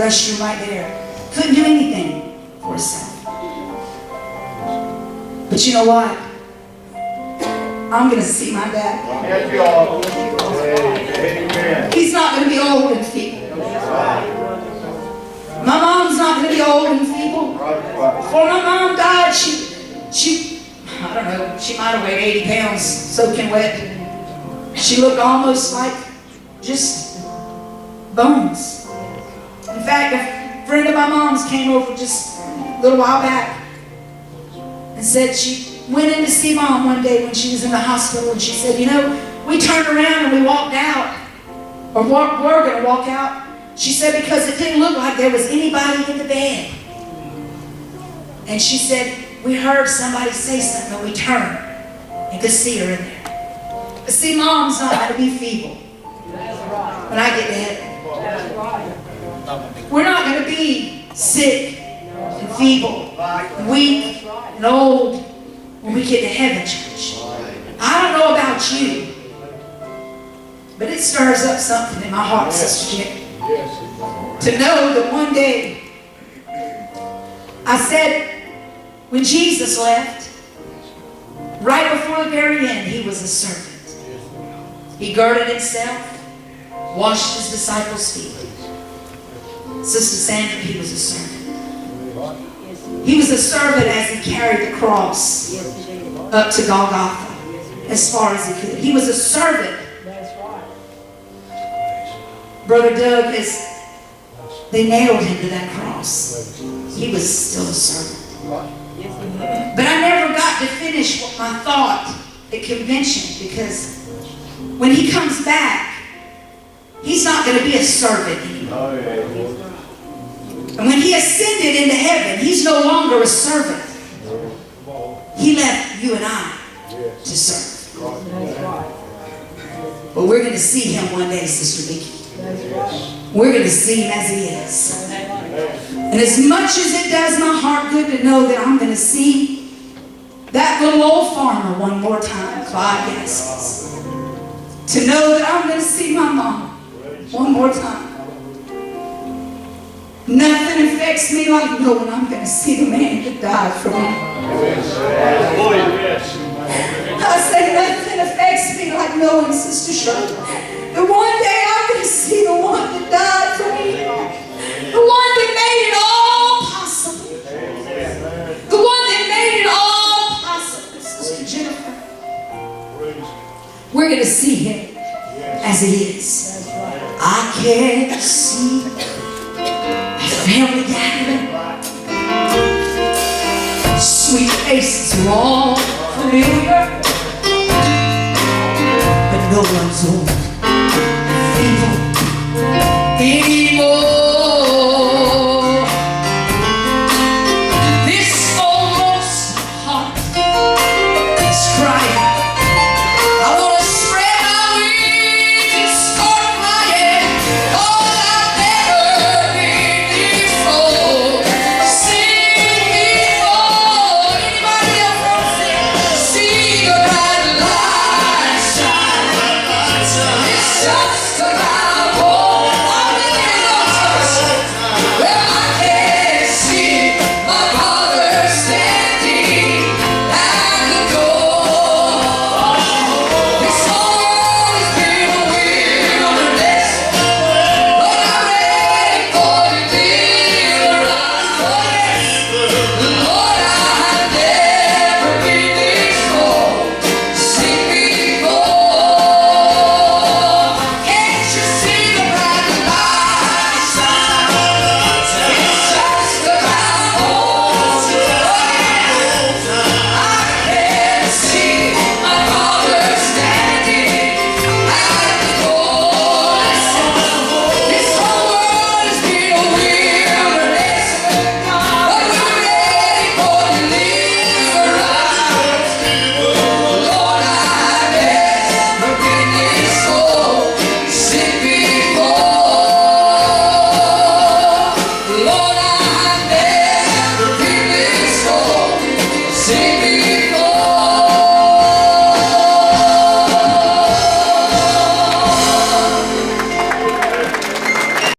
Restroom right there. Couldn't do anything for himself. But you know what? I'm going to see my dad. He's not going to be old and feeble. My mom's not going to be old and feeble. Before my mom died, she I don't know, she might have weighed 80 pounds soaking wet. She looked almost like just bones. In fact, a friend of my mom's came over just a little while back and said she went in to see Mom one day when she was in the hospital, and she said, you know, we turned around and we walked out, or we're going to walk out. She said because it didn't look like there was anybody in the bed. And she said, we heard somebody say something and we turned and could see her in there. But see, Mom's not going to be feeble when I get to heaven. We're not going to be sick and feeble and weak and old when we get to heaven, church. I don't know about about you, but it stirs up something in my heart, Sister Jen. To know that one day, I said, when Jesus left, right before the very end, he was a servant. He girded himself, washed his disciples' feet. Sister Sandra, he was a servant. He was a servant as he carried the cross up to Golgotha as far as he could. He was a servant. Brother Doug, as they nailed him to that cross, he was still a servant. But I never got to finish what my thought at convention, because when he comes back, he's not going to be a servant anymore. And when he ascended into heaven, he's no longer a servant. He left you and I to serve. But we're going to see him one day, Sister Vicki. We're going to see him as he is. And as much as it does my heart good to know that I'm going to see that little old farmer one more time, Clyde Gaskins. To know that I'm going to see my mom one more time. Nothing affects me like knowing I'm going to see the man that died for me. I say nothing affects me like knowing, Sister Shirley, that one day I'm going to see the one that died for me. The one that made it all possible. The one that made it all possible, Sister Jennifer. We're going to see him as he is. I can't see a family gathering. Sweet faces are all familiar, but no one's old.